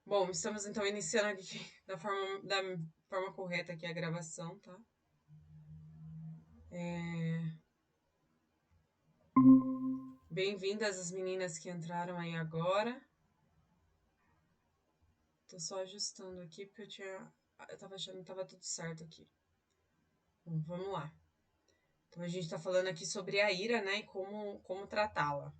Bom, estamos então iniciando aqui da forma correta aqui a gravação, tá? Bem-vindas as meninas que entraram aí agora. Tô só ajustando aqui porque eu tava achando que tava tudo certo aqui. Bom, vamos lá. Então a gente tá falando aqui sobre a ira, né, e como tratá-la.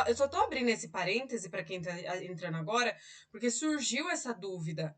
Eu só tô abrindo esse parêntese para quem tá entrando agora, porque surgiu essa dúvida.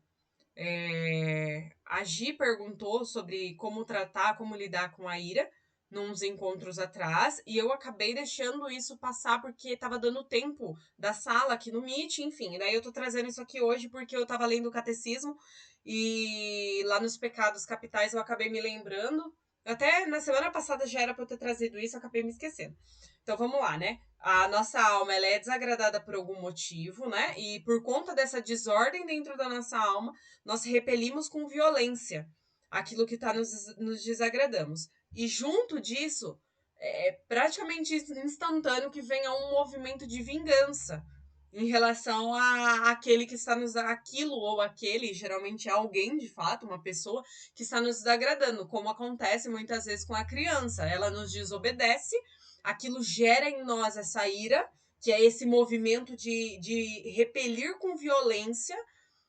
A Gi perguntou sobre como tratar, como lidar com a ira, nos encontros atrás, e eu acabei deixando isso passar porque estava dando tempo da sala aqui no Meet, enfim. Daí eu tô trazendo isso aqui hoje porque eu estava lendo o catecismo e lá nos pecados capitais eu acabei me lembrando. Até na semana passada já era para eu ter trazido isso, eu acabei me esquecendo. Então vamos lá, né? A nossa alma ela é desagradada por algum motivo, né? E por conta dessa desordem dentro da nossa alma, nós repelimos com violência aquilo que está nos desagradamos. E junto disso, é praticamente instantâneo que venha um movimento de vingança em relação a aquele que está nos aquilo ou aquele, geralmente é alguém de fato, uma pessoa que está nos desagradando, como acontece muitas vezes com a criança. Ela nos desobedece, aquilo gera em nós essa ira, que é esse movimento de repelir com violência,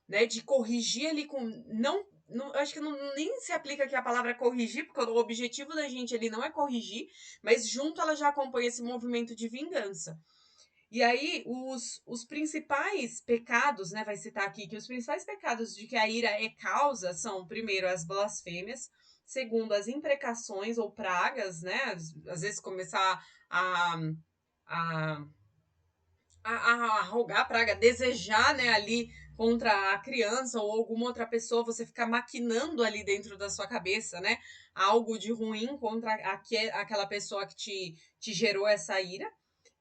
né, de corrigir ali com não, acho que nem se aplica aqui a palavra corrigir, porque o objetivo da gente ali não é corrigir, mas junto ela já acompanha esse movimento de vingança. E aí, os principais pecados, né, vai citar aqui que os principais pecados de que a ira é causa são, primeiro, as blasfêmias, segundo, as imprecações ou pragas, né, às vezes começar a, a a rogar a praga, desejar, né, ali contra a criança ou alguma outra pessoa, você ficar maquinando ali dentro da sua cabeça, né, algo de ruim contra aquela pessoa que te gerou essa ira.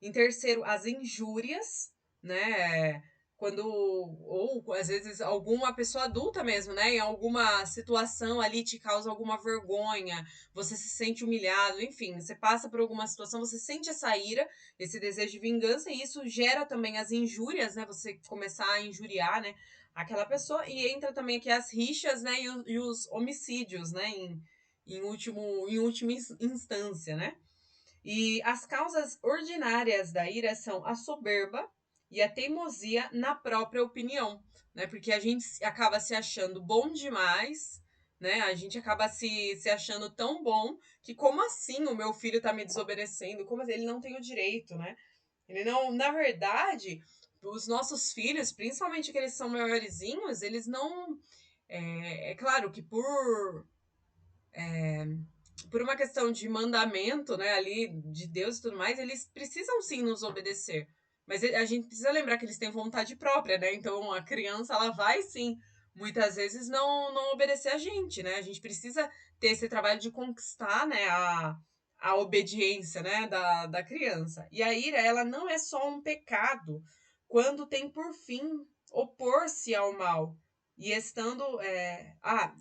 Em terceiro, as injúrias, né, quando, ou às vezes alguma pessoa adulta mesmo, né, em alguma situação ali te causa alguma vergonha, você se sente humilhado, enfim, você passa por alguma situação, você sente essa ira, esse desejo de vingança, e isso gera também as injúrias, né? Você começar a injuriar, né? Aquela pessoa, e entra também aqui as rixas, né? E os homicídios, né? Em última instância, né? E as causas ordinárias da ira são a soberba e a teimosia na própria opinião, né? Porque a gente acaba se achando bom demais, né? A gente acaba se achando tão bom que como assim o meu filho tá me desobedecendo? Como assim? Ele não tem o direito, né? Ele não, na verdade, os nossos filhos, principalmente aqueles que são maiorzinhos, eles não. É claro que por uma questão de mandamento, né, ali de Deus e tudo mais, eles precisam sim nos obedecer. Mas a gente precisa lembrar que eles têm vontade própria, né? Então a criança, ela vai sim, muitas vezes, não obedecer a gente, né? A gente precisa ter esse trabalho de conquistar, né, a obediência, né, da criança. E a ira, ela não é só um pecado quando tem por fim opor-se ao mal, e estando.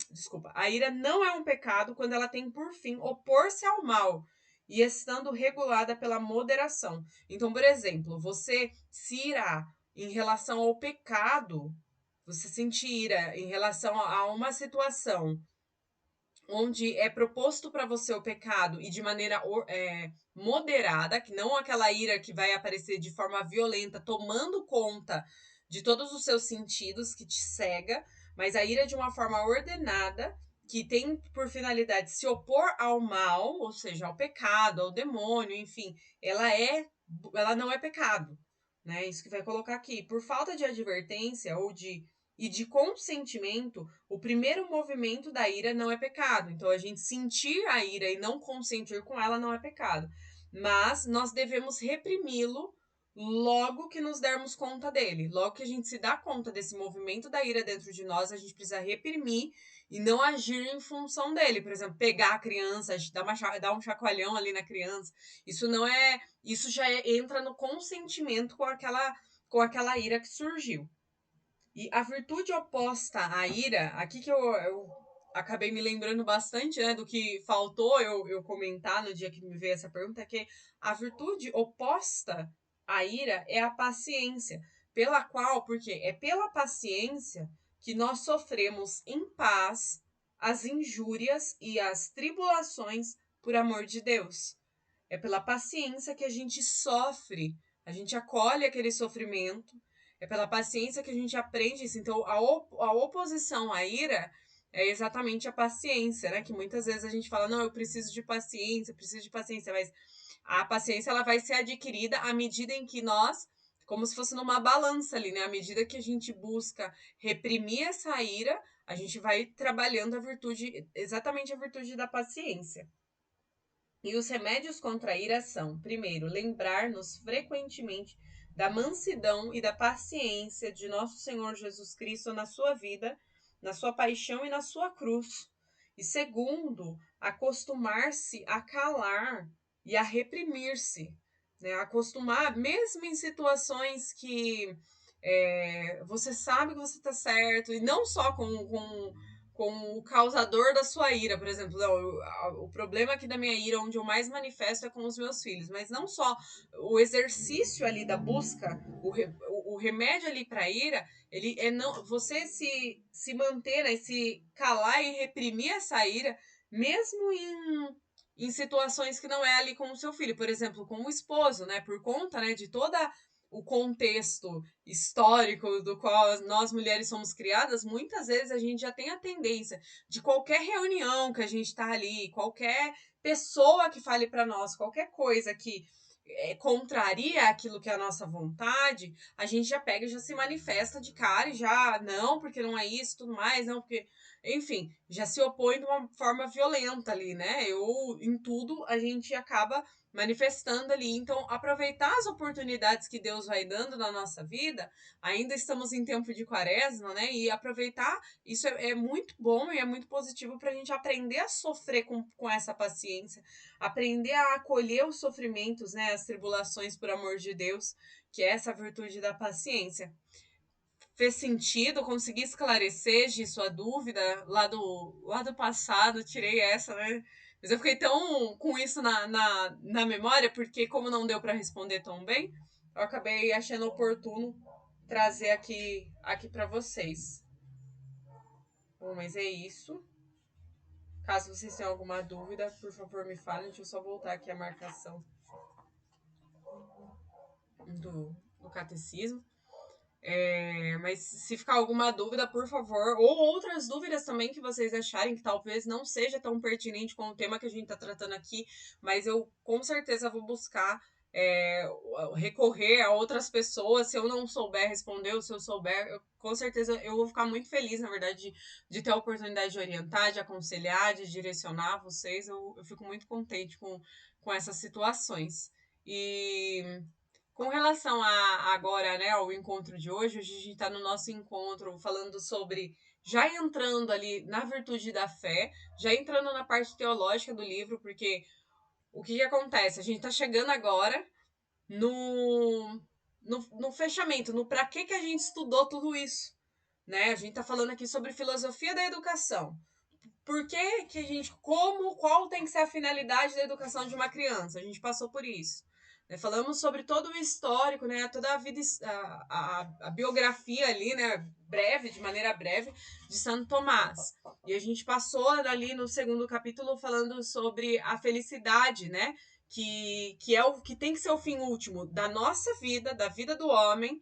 Desculpa. A ira não é um pecado quando ela tem por fim opor-se ao mal e estando regulada pela moderação. Então, por exemplo, você se irá em relação ao pecado, você sentir ira em relação a uma situação onde é proposto para você o pecado e de maneira moderada, que não aquela ira que vai aparecer de forma violenta, tomando conta de todos os seus sentidos, que te cega, mas a ira de uma forma ordenada, que tem por finalidade se opor ao mal, ou seja, ao pecado, ao demônio, enfim, ela não é pecado, né? Isso que vai colocar aqui. Por falta de advertência e de consentimento, o primeiro movimento da ira não é pecado. Então, a gente sentir a ira e não consentir com ela não é pecado. Mas nós devemos reprimi-lo logo que nos dermos conta dele. Logo que a gente se dá conta desse movimento da ira dentro de nós, a gente precisa reprimir e não agir em função dele. Por exemplo, pegar a criança, dar um chacoalhão ali na criança. Isso não é. Isso já entra no consentimento com aquela ira que surgiu. E a virtude oposta à ira, aqui que eu acabei me lembrando bastante, né, do que faltou eu comentar no dia que me veio essa pergunta, é que a virtude oposta à ira é a paciência. pela qual, porque é pela paciência que nós sofremos em paz as injúrias e as tribulações por amor de Deus. É pela paciência que a gente sofre, a gente acolhe aquele sofrimento, é pela paciência que a gente aprende isso. Então, a oposição à ira é exatamente a paciência, né? Que muitas vezes a gente fala, não, eu preciso de paciência, mas a paciência ela vai ser adquirida à medida em que nós, como se fosse numa balança ali, né? À medida que a gente busca reprimir essa ira, a gente vai trabalhando a virtude, exatamente a virtude da paciência. E os remédios contra a ira são, primeiro, lembrar-nos frequentemente da mansidão e da paciência de nosso Senhor Jesus Cristo na sua vida, na sua paixão e na sua cruz. E segundo, acostumar-se a calar e a reprimir-se, né? Acostumar, mesmo em situações que você sabe que você está certo, e não só com o causador da sua ira, por exemplo. Não, o problema aqui da minha ira, onde eu mais manifesto, é com os meus filhos. Mas não só o exercício ali da busca, o remédio ali para a ira, ele é não, você se manter, né, se calar e reprimir essa ira, mesmo em situações que não é ali com o seu filho, por exemplo, com o esposo, né, por conta, né, de toda o contexto histórico do qual nós mulheres somos criadas, muitas vezes a gente já tem a tendência de qualquer reunião que a gente está ali, qualquer pessoa que fale para nós, qualquer coisa que contraria aquilo que é a nossa vontade, a gente já pega e já se manifesta de cara e já, não, porque não é isso, tudo mais, não, porque, enfim, já se opõe de uma forma violenta ali, né? Em tudo, a gente acaba manifestando ali. Então, aproveitar as oportunidades que Deus vai dando na nossa vida, ainda estamos em tempo de quaresma, né? E aproveitar, isso é muito bom e é muito positivo para a gente aprender a sofrer com essa paciência, aprender a acolher os sofrimentos, né? As tribulações por amor de Deus, que é essa virtude da paciência. Fez sentido? Consegui esclarecer, Gi, sua dúvida lá do passado? Tirei essa, né? Mas eu fiquei tão com isso na memória, porque como não deu para responder tão bem, eu acabei achando oportuno trazer aqui para vocês. Bom, mas é isso. Caso vocês tenham alguma dúvida, por favor me falem. Deixa eu só voltar aqui a marcação do catecismo. Mas se ficar alguma dúvida, por favor, ou outras dúvidas também que vocês acharem que talvez não seja tão pertinente com o tema que a gente está tratando aqui, mas eu com certeza vou buscar recorrer a outras pessoas, se eu não souber responder, ou se eu souber, com certeza eu vou ficar muito feliz, na verdade, de ter a oportunidade de orientar, de aconselhar, de direcionar vocês. Eu fico muito contente com essas situações. E com relação agora, né, ao encontro de hoje a gente está no nosso encontro falando sobre, já entrando ali na virtude da fé, já entrando na parte teológica do livro, porque o que acontece? A gente está chegando agora no fechamento, no para que a gente estudou tudo isso, né? A gente está falando aqui sobre filosofia da educação. Por que a gente, qual tem que ser a finalidade da educação de uma criança? A gente passou por isso. Falamos sobre todo o histórico, né, toda a vida, a biografia ali, né, breve, de maneira breve, de Santo Tomás. E a gente passou ali no segundo capítulo falando sobre a felicidade, né, que é o que tem que ser o fim último da nossa vida, da vida do homem,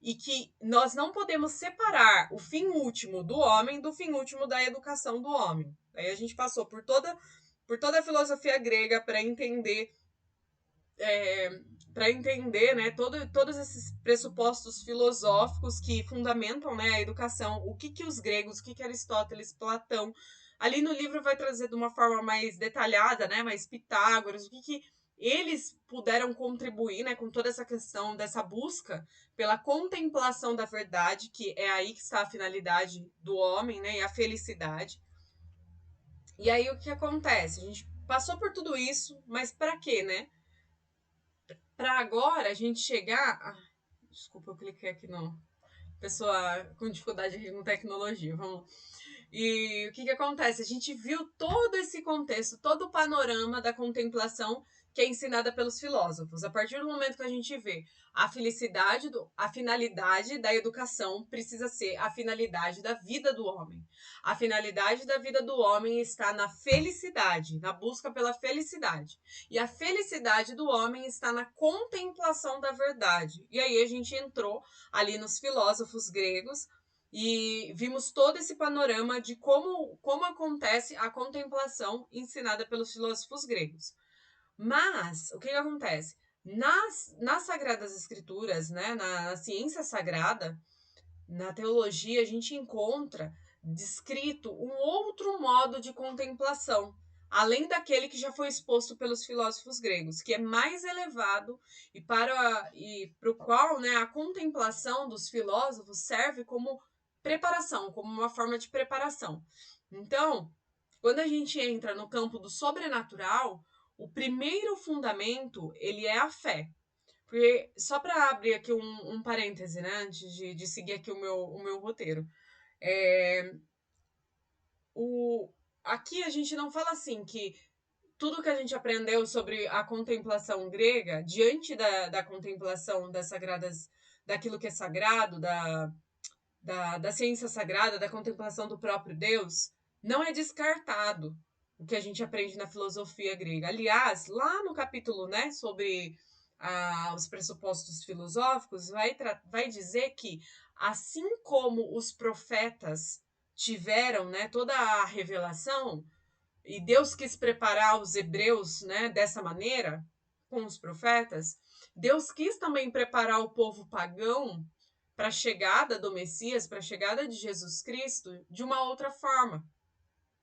e que nós não podemos separar o fim último do homem do fim último da educação do homem. Aí a gente passou por toda a filosofia grega para entender né, todos esses pressupostos filosóficos que fundamentam, né, a educação, o que os gregos, o que Aristóteles, Platão, ali no livro vai trazer de uma forma mais detalhada, né, mais Pitágoras, o que eles puderam contribuir, né, com toda essa questão dessa busca pela contemplação da verdade, que é aí que está a finalidade do homem, né, e a felicidade. E aí o que acontece? A gente passou por tudo isso, mas para quê, né? Para agora a gente chegar. Desculpa, eu cliquei aqui no. Pessoa com dificuldade aqui com tecnologia. Vamos. E o que acontece? A gente viu todo esse contexto, todo o panorama da contemplação que é ensinada pelos filósofos. A partir do momento que a gente vê a finalidade da educação precisa ser a finalidade da vida do homem. A finalidade da vida do homem está na felicidade, na busca pela felicidade. E a felicidade do homem está na contemplação da verdade. E aí a gente entrou ali nos filósofos gregos e vimos todo esse panorama de como acontece a contemplação ensinada pelos filósofos gregos. Mas, o que acontece? Nas Sagradas Escrituras, né, na ciência sagrada, na teologia, a gente encontra descrito um outro modo de contemplação, além daquele que já foi exposto pelos filósofos gregos, que é mais elevado e para o qual, né, a contemplação dos filósofos serve como preparação, como uma forma de preparação. Então, quando a gente entra no campo do sobrenatural, o primeiro fundamento, ele é a fé. Porque, só para abrir aqui um parêntese, né, antes de seguir aqui o meu roteiro. Aqui a gente não fala assim que tudo que a gente aprendeu sobre a contemplação grega, diante da contemplação das sagradas, daquilo que é sagrado, da ciência sagrada, da contemplação do próprio Deus, não é descartado o que a gente aprende na filosofia grega. Aliás, lá no capítulo, né, sobre os pressupostos filosóficos, vai dizer que, assim como os profetas tiveram, né, toda a revelação, e Deus quis preparar os hebreus, né, dessa maneira, com os profetas, Deus quis também preparar o povo pagão para a chegada do Messias, para a chegada de Jesus Cristo, de uma outra forma,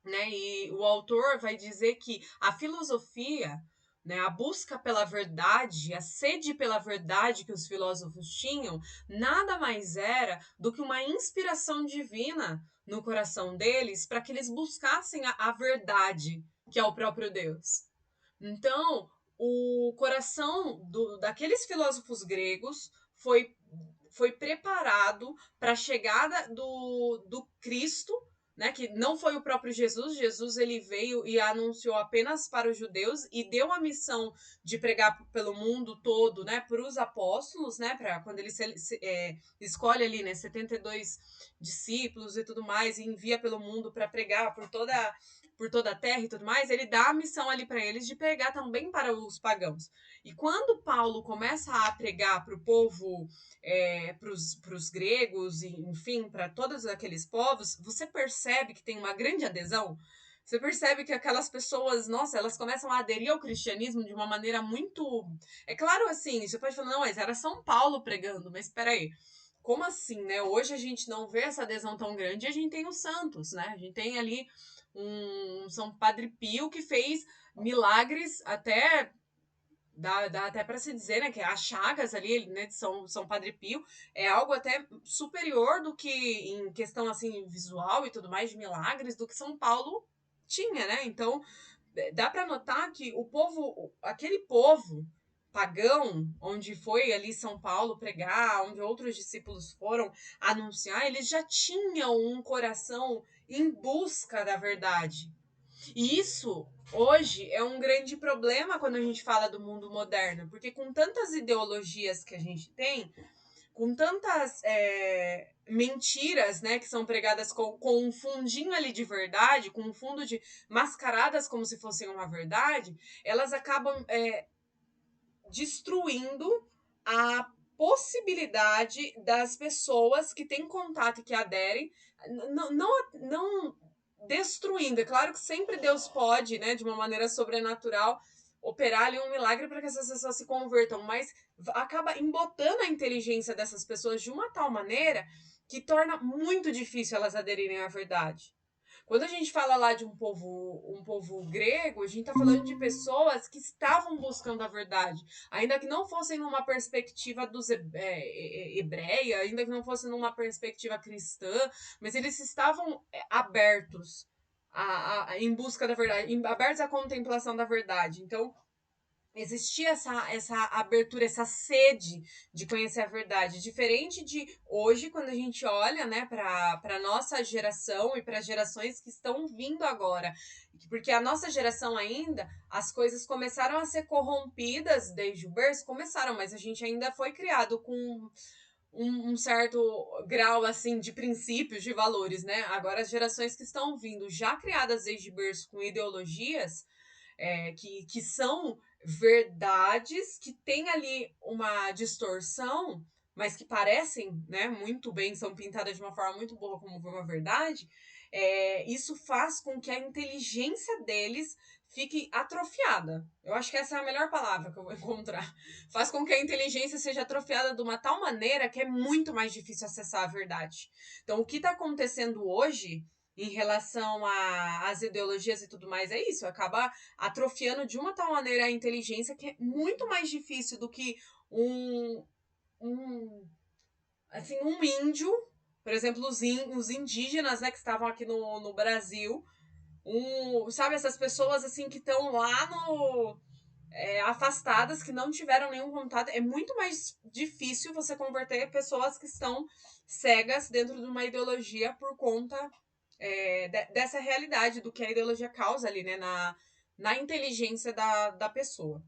né? E o autor vai dizer que a filosofia, né, a busca pela verdade, a sede pela verdade que os filósofos tinham, nada mais era do que uma inspiração divina no coração deles para que eles buscassem a verdade, que é o próprio Deus. Então, o coração daqueles filósofos gregos foi preparado para a chegada do Cristo, né, que não foi o próprio Jesus. Jesus ele veio e anunciou apenas para os judeus e deu a missão de pregar pelo mundo todo, né, para os apóstolos, né, para quando ele escolhe ali, né, 72 discípulos e tudo mais e envia pelo mundo para pregar por toda a terra e tudo mais, ele dá a missão ali para eles de pregar também para os pagãos. E quando Paulo começa a pregar para o povo, para os gregos, e, enfim, para todos aqueles povos, você percebe que tem uma grande adesão. Você percebe que aquelas pessoas, nossa, elas começam a aderir ao cristianismo de uma maneira muito. É claro, assim, você pode falar, não, mas era São Paulo pregando, mas peraí. Como assim, né? Hoje a gente não vê essa adesão tão grande e a gente tem os santos, né? A gente tem ali um São Padre Pio que fez milagres até dá até para se dizer, né, que as chagas ali, né, de São Padre Pio é algo até superior do que em questão assim visual e tudo mais de milagres do que São Paulo tinha, né? Então, dá para notar que aquele povo pagão, onde foi ali São Paulo pregar, onde outros discípulos foram anunciar, eles já tinham um coração em busca da verdade. E isso, hoje, é um grande problema quando a gente fala do mundo moderno, porque com tantas ideologias que a gente tem, com tantas mentiras, né, que são pregadas com um fundinho ali de verdade, com um fundo de mascaradas como se fossem uma verdade, elas acabam destruindo a possibilidade das pessoas que têm contato e que aderem, não destruindo. É claro que sempre Deus pode, né, de uma maneira sobrenatural, operar ali um milagre para que essas pessoas se convertam, mas acaba embotando a inteligência dessas pessoas de uma tal maneira que torna muito difícil elas aderirem à verdade. Quando a gente fala lá de um povo grego, a gente está falando de pessoas que estavam buscando a verdade, ainda que não fossem numa perspectiva hebreia, ainda que não fossem numa perspectiva cristã, mas eles estavam abertos em busca da verdade, abertos à contemplação da verdade. Então, existia essa abertura, essa sede de conhecer a verdade. Diferente de hoje, quando a gente olha, né, para nossa geração e para gerações que estão vindo agora. Porque a nossa geração ainda, as coisas começaram a ser corrompidas desde o berço, começaram, mas a gente ainda foi criado com um certo grau assim de princípios, de valores, né? Agora as gerações que estão vindo já criadas desde berço com ideologias que são verdades que têm ali uma distorção, mas que parecem, né, muito bem, são pintadas de uma forma muito boa como uma verdade, isso faz com que a inteligência deles fique atrofiada. Eu acho que essa é a melhor palavra que eu vou encontrar. Faz com que a inteligência seja atrofiada de uma tal maneira que é muito mais difícil acessar a verdade. Então, o que está acontecendo hoje em relação às ideologias e tudo mais é isso, acaba atrofiando de uma tal maneira a inteligência que é muito mais difícil do que um, um assim, um índio, por exemplo, os indígenas, né, que estavam aqui no Brasil, sabe, essas pessoas assim que estão lá afastadas, que não tiveram nenhum contato, é muito mais difícil você converter pessoas que estão cegas dentro de uma ideologia por conta dessa realidade, do que a ideologia causa ali, né, na inteligência da pessoa.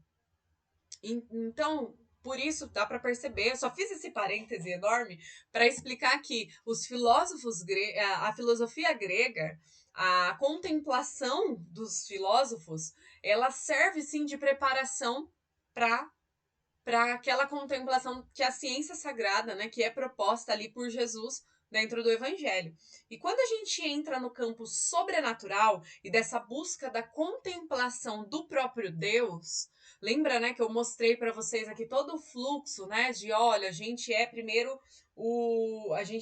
Então, por isso dá para perceber, eu só fiz esse parêntese enorme para explicar que os filósofos a filosofia grega, a contemplação dos filósofos, ela serve sim de preparação para aquela contemplação que a ciência sagrada, né, que é proposta ali por Jesus dentro do evangelho. E quando a gente entra no campo sobrenatural e dessa busca da contemplação do próprio Deus, lembra, né, que eu mostrei para vocês aqui todo o fluxo, né, de olha, a gente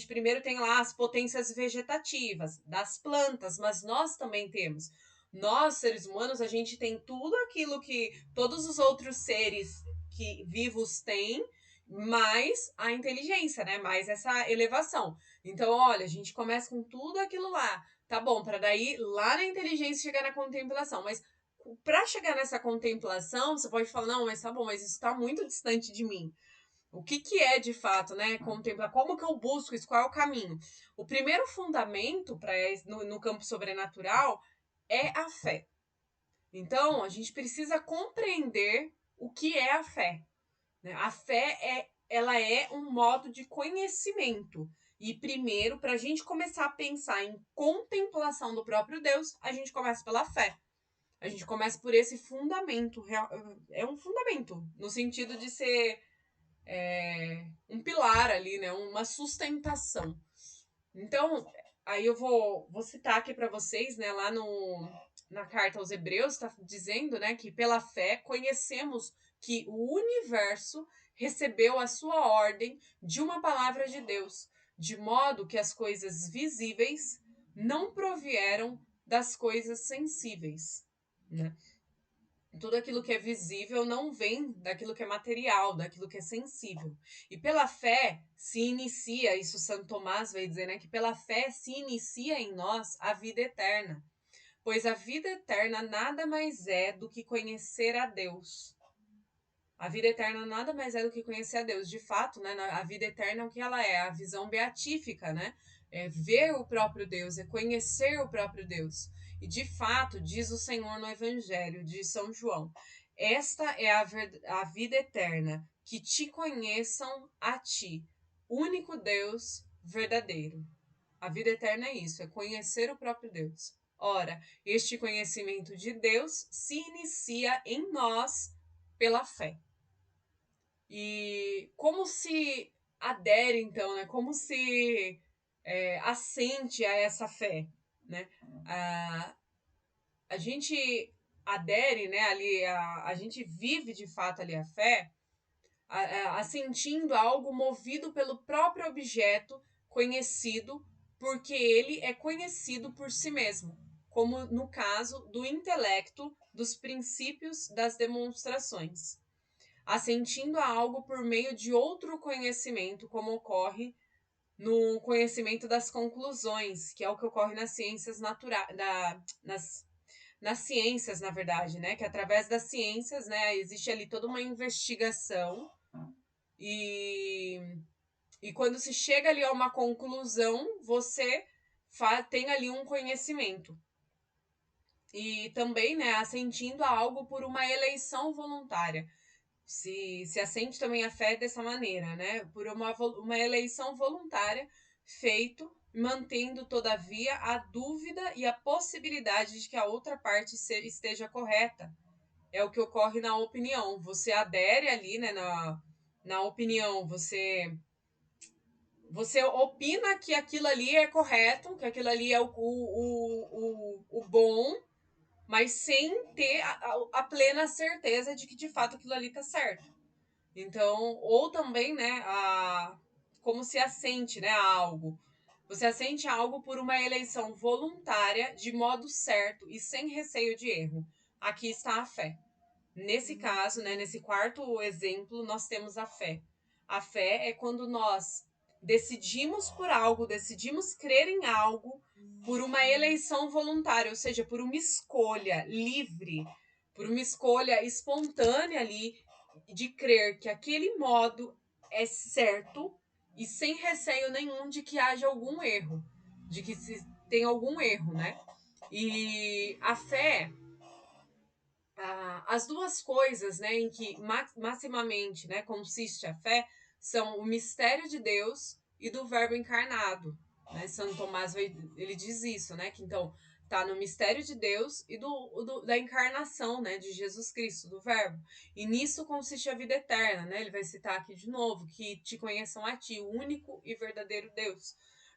primeiro tem lá as potências vegetativas das plantas, mas nós também temos. Nós, seres humanos, a gente tem tudo aquilo que todos os outros seres que vivos têm, mais a inteligência, né? Mais essa elevação. Então, olha, a gente começa com tudo aquilo lá. Tá bom, para daí lá na inteligência chegar na contemplação. Mas para chegar nessa contemplação, você pode falar, não, mas tá bom, mas isso está muito distante de mim. O que é de fato, né? Contemplar, como que eu busco isso? Qual é o caminho? O primeiro fundamento para no campo sobrenatural é a fé. Então, a gente precisa compreender o que é a fé. Né? A fé ela é um modo de conhecimento. E primeiro, para a gente começar a pensar em contemplação do próprio Deus, a gente começa pela fé. A gente começa por esse fundamento. É um fundamento, no sentido de ser um pilar ali, né? Uma sustentação. Então, aí eu vou citar aqui para vocês, né? Lá na carta aos Hebreus, está dizendo, né, que pela fé conhecemos que o universo recebeu a sua ordem de uma palavra de Deus, de modo que as coisas visíveis não provieram das coisas sensíveis, né? Tudo aquilo que é visível não vem daquilo que é material, daquilo que é sensível. E pela fé se inicia, isso Santo Tomás vai dizer, né, que pela fé se inicia em nós a vida eterna. Pois a vida eterna nada mais é do que conhecer a Deus. A vida eterna nada mais é do que conhecer a Deus. De fato, né, a vida eterna é o que ela é, a visão beatífica, né? É ver o próprio Deus, é conhecer o próprio Deus. E de fato, diz o Senhor no Evangelho de São João: esta é a vida eterna, que te conheçam a ti, único Deus verdadeiro. A vida eterna é isso, é conhecer o próprio Deus. Ora, este conhecimento de Deus se inicia em nós pela fé. E como se adere, então, né? Como se assente a essa fé, né? A gente adere, né? Ali, a gente vive de fato ali a fé, assentindo a algo movido pelo próprio objeto conhecido, porque ele é conhecido por si mesmo, como no caso do intelecto, dos princípios das demonstrações, assentindo a algo por meio de outro conhecimento, como ocorre no conhecimento das conclusões, que é o que ocorre nas ciências naturais, nas ciências, na verdade, né? Que através das ciências, né, existe ali toda uma investigação e, e quando se chega ali a uma conclusão, você tem ali um conhecimento. E também, né, assentindo a algo por uma eleição voluntária. Se assente também a fé dessa maneira, né? Por uma eleição voluntária feito, mantendo, todavia, a dúvida e a possibilidade de que a outra parte esteja correta. É o que ocorre na opinião. Você adere ali, né, na opinião, você opina que aquilo ali é correto, que aquilo ali é o bom, mas sem ter a plena certeza de que de fato aquilo ali tá certo. Então, ou também, né, como se assente, né, a algo. Você assente a algo por uma eleição voluntária, de modo certo e sem receio de erro. Aqui está a fé. Nesse caso, né, nesse quarto exemplo, nós temos a fé. A fé é quando nós decidimos por algo, decidimos crer em algo por uma eleição voluntária, ou seja, por uma escolha livre, por uma escolha espontânea ali de crer que aquele modo é certo e sem receio nenhum de que haja algum erro, de que se tem algum erro, né? E a fé, as duas coisas, né, em que maximamente, né, consiste a fé são o mistério de Deus e do Verbo encarnado, né? Santo Tomás ele diz isso, né, que então tá no mistério de Deus e da encarnação, né, de Jesus Cristo, do Verbo. E nisso consiste a vida eterna, né? Ele vai citar aqui de novo que te conheçam a ti, o único e verdadeiro Deus.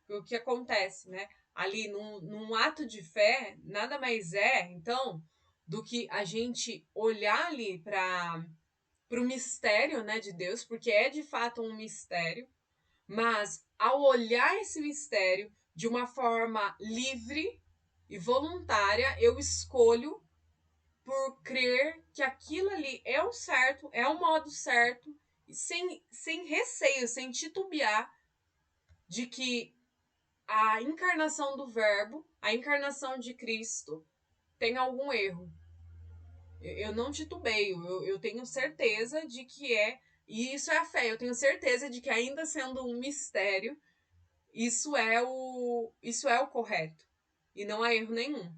O que acontece, né? Ali num ato de fé, nada mais é, então, do que a gente olhar ali para o mistério, né, de Deus, porque é de fato um mistério, mas ao olhar esse mistério de uma forma livre e voluntária, eu escolho por crer que aquilo ali é o certo, é o modo certo, sem receio, sem titubear de que a encarnação do Verbo, a encarnação de Cristo, tem algum erro. Eu não titubeio, eu tenho certeza de que é, e isso é a fé, eu tenho certeza de que ainda sendo um mistério, isso é o correto, e não há erro nenhum.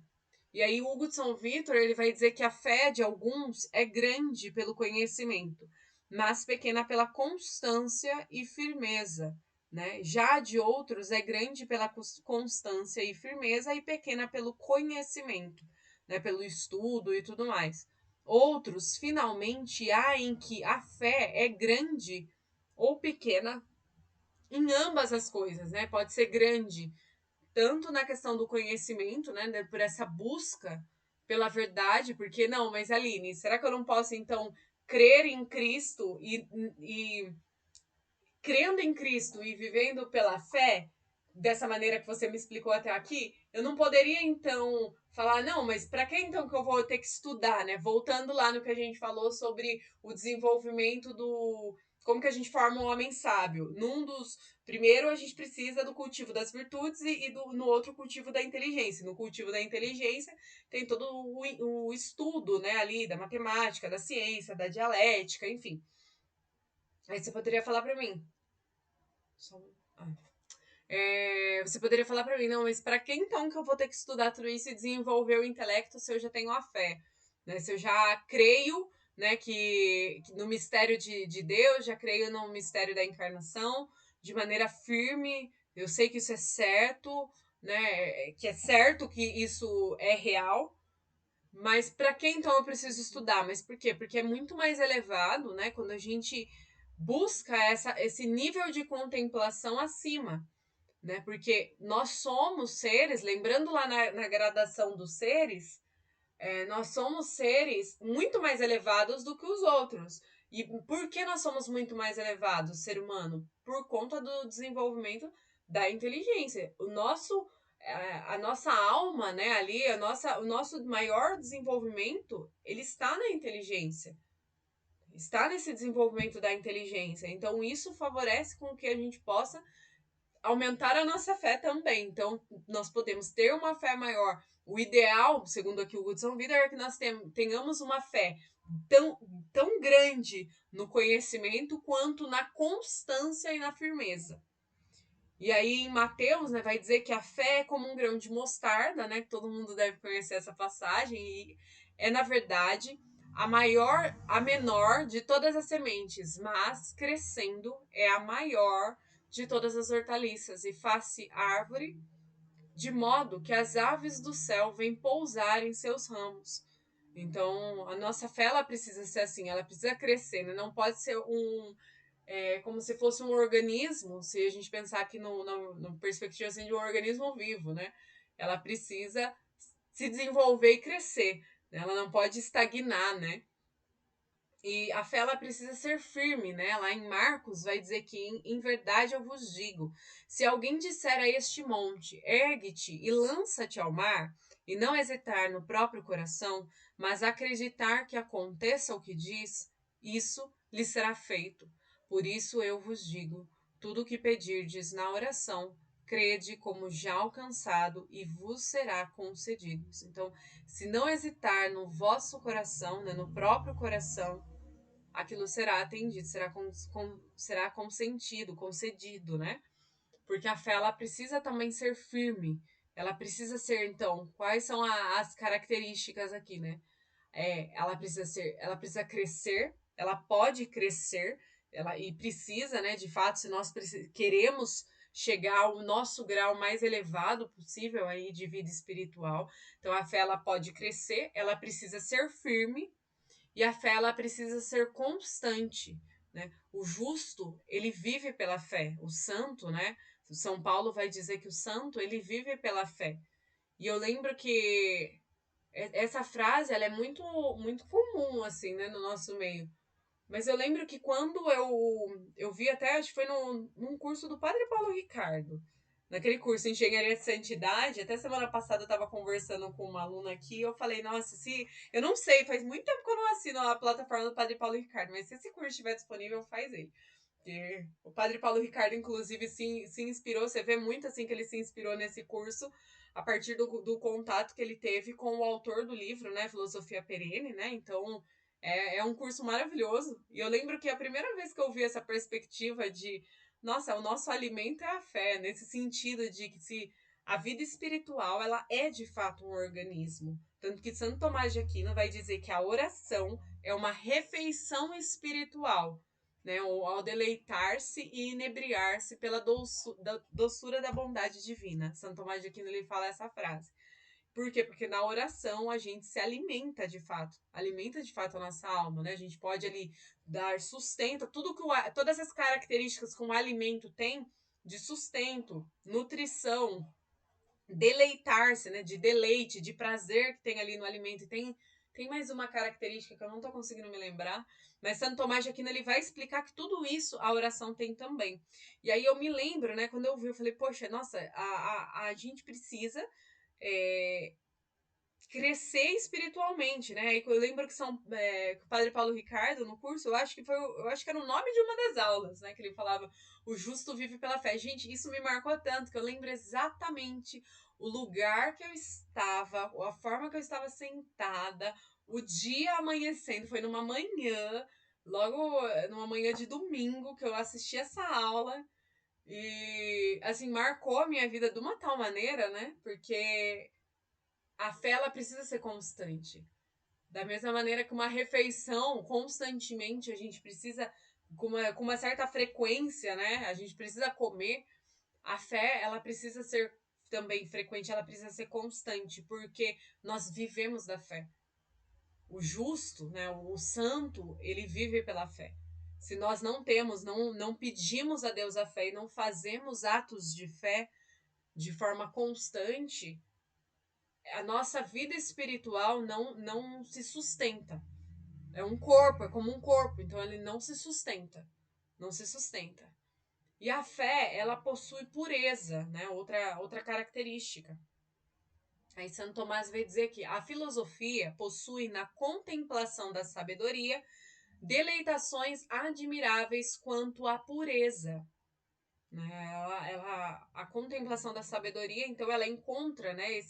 E aí Hugo de São Vítor, ele vai dizer que a fé de alguns é grande pelo conhecimento, mas pequena pela constância e firmeza, né? Já de outros é grande pela constância e firmeza e pequena pelo conhecimento, né? Pelo estudo e tudo mais. Outros, finalmente, há em que a fé é grande ou pequena em ambas as coisas, né? Pode ser grande tanto na questão do conhecimento, né, por essa busca pela verdade, porque não, mas Aline, será que eu não posso então crer em Cristo e crendo em Cristo e vivendo pela fé, dessa maneira que você me explicou até aqui, eu não poderia então falar, não, mas para que então que eu vou ter que estudar, né? Voltando lá no que a gente falou sobre o desenvolvimento do como que a gente forma um homem sábio. Primeiro, a gente precisa do cultivo das virtudes no outro cultivo da inteligência. No cultivo da inteligência tem todo o estudo, né, ali da matemática, da ciência, da dialética, enfim. Aí você poderia falar para mim. Ah. Você poderia falar para mim, não, mas para que então que eu vou ter que estudar tudo isso e desenvolver o intelecto se eu já tenho a fé? Né? Se eu já creio, né, que no mistério de Deus, já creio no mistério da encarnação, de maneira firme, eu sei que isso é certo, né, que é certo que isso é real, mas para que então eu preciso estudar? Mas por quê? Porque é muito mais elevado, né, quando a gente busca esse nível de contemplação acima, né? Porque nós somos seres, lembrando lá na gradação dos seres, nós somos seres muito mais elevados do que os outros. E por que nós somos muito mais elevados, ser humano? Por conta do desenvolvimento da inteligência. A nossa alma, né, ali, o nosso maior desenvolvimento, ele está na inteligência. Está nesse desenvolvimento da inteligência. Então, isso favorece com que a gente possa aumentar a nossa fé também. Então, nós podemos ter uma fé maior. O ideal, segundo aqui o Hudson Wieder, é que nós tenhamos uma fé tão grande no conhecimento quanto na constância e na firmeza. E aí em Mateus, né, vai dizer que a fé é como um grão de mostarda, né, que todo mundo deve conhecer essa passagem, e é na verdade a menor de todas as sementes, mas crescendo é a maior de todas as hortaliças e faz-se árvore, de modo que as aves do céu vêm pousar em seus ramos. Então, a nossa fé ela precisa ser assim, ela precisa crescer, né? Não pode ser como se fosse um organismo, se a gente pensar aqui no perspectiva assim, de um organismo vivo, né? Ela precisa se desenvolver e crescer, né? Ela não pode estagnar, né? E a fé ela precisa ser firme, né? Lá em Marcos vai dizer que em verdade eu vos digo, se alguém disser a este monte, ergue-te e lança-te ao mar, e não hesitar no próprio coração, mas acreditar que aconteça o que diz, isso lhe será feito. Por isso eu vos digo, tudo o que pedirdes na oração, crede como já alcançado e vos será concedido. Então, se não hesitar no vosso coração, né, no próprio coração, aquilo será atendido, será consentido, concedido, né? Porque a fé ela precisa também ser firme. Ela precisa ser, então, quais são as características aqui, né? Ela precisa crescer, ela pode crescer, e precisa, né? De fato, se nós queremos chegar ao nosso grau mais elevado possível aí de vida espiritual, então a fé ela pode crescer, ela precisa ser firme e a fé ela precisa ser constante, né? O justo, ele vive pela fé. O santo, né? São Paulo vai dizer que o santo, ele vive pela fé. E eu lembro que essa frase, ela é muito comum assim, né, no nosso meio. Mas eu lembro que quando eu vi até, acho que foi num curso do Padre Paulo Ricardo, naquele curso Engenharia de Santidade, até semana passada eu tava conversando com uma aluna aqui, eu falei, nossa, se eu não sei, faz muito tempo que eu não assino a plataforma do Padre Paulo Ricardo, mas se esse curso estiver disponível, faz ele. Porque o Padre Paulo Ricardo, inclusive, se inspirou, você vê muito assim que ele se inspirou nesse curso a partir do contato que ele teve com o autor do livro, né, Filosofia Perene, né, então é um curso maravilhoso. E eu lembro que a primeira vez que eu vi essa perspectiva de, nossa, o nosso alimento é a fé, nesse sentido de que se a vida espiritual, ela é de fato um organismo. Tanto que Santo Tomás de Aquino vai dizer que a oração é uma refeição espiritual, né? Ao deleitar-se e inebriar-se pela doçura da bondade divina. Santo Tomás de Aquino ele fala essa frase. Por quê? Porque na oração a gente se alimenta de fato a nossa alma, né? A gente pode ali dar sustento, todas as características que um alimento tem de sustento, nutrição, deleitar-se, né? De deleite, de prazer que tem ali no alimento. E tem mais uma característica que eu não tô conseguindo me lembrar, mas Santo Tomás de Aquino ele vai explicar que tudo isso a oração tem também. E aí eu me lembro, né? Quando eu vi, eu falei, poxa, nossa, a gente precisa é, crescer espiritualmente, né? E eu lembro que que o Padre Paulo Ricardo, no curso, eu acho que era o nome de uma das aulas, né? Que ele falava, o justo vive pela fé. Gente, isso me marcou tanto que eu lembro exatamente o lugar que eu estava, a forma que eu estava sentada, o dia amanhecendo, foi numa manhã, logo numa manhã de domingo que eu assisti essa aula. E, assim, marcou a minha vida de uma tal maneira, né? Porque a fé ela precisa ser constante. Da mesma maneira que uma refeição, constantemente, a gente precisa, com uma certa frequência, né? A gente precisa comer. A fé, ela precisa ser também frequente, ela precisa ser constante, porque nós vivemos da fé. O justo, né? O santo, ele vive pela fé. Se nós não temos, não pedimos a Deus a fé e não fazemos atos de fé de forma constante, a nossa vida espiritual não se sustenta. É um corpo, é como um corpo, então ele não se sustenta. Não se sustenta. E a fé, ela possui pureza, né? Outra característica. Aí Santo Tomás vai dizer que a filosofia possui na contemplação da sabedoria deleitações admiráveis quanto à pureza. né? A contemplação da sabedoria, então, ela encontra, né,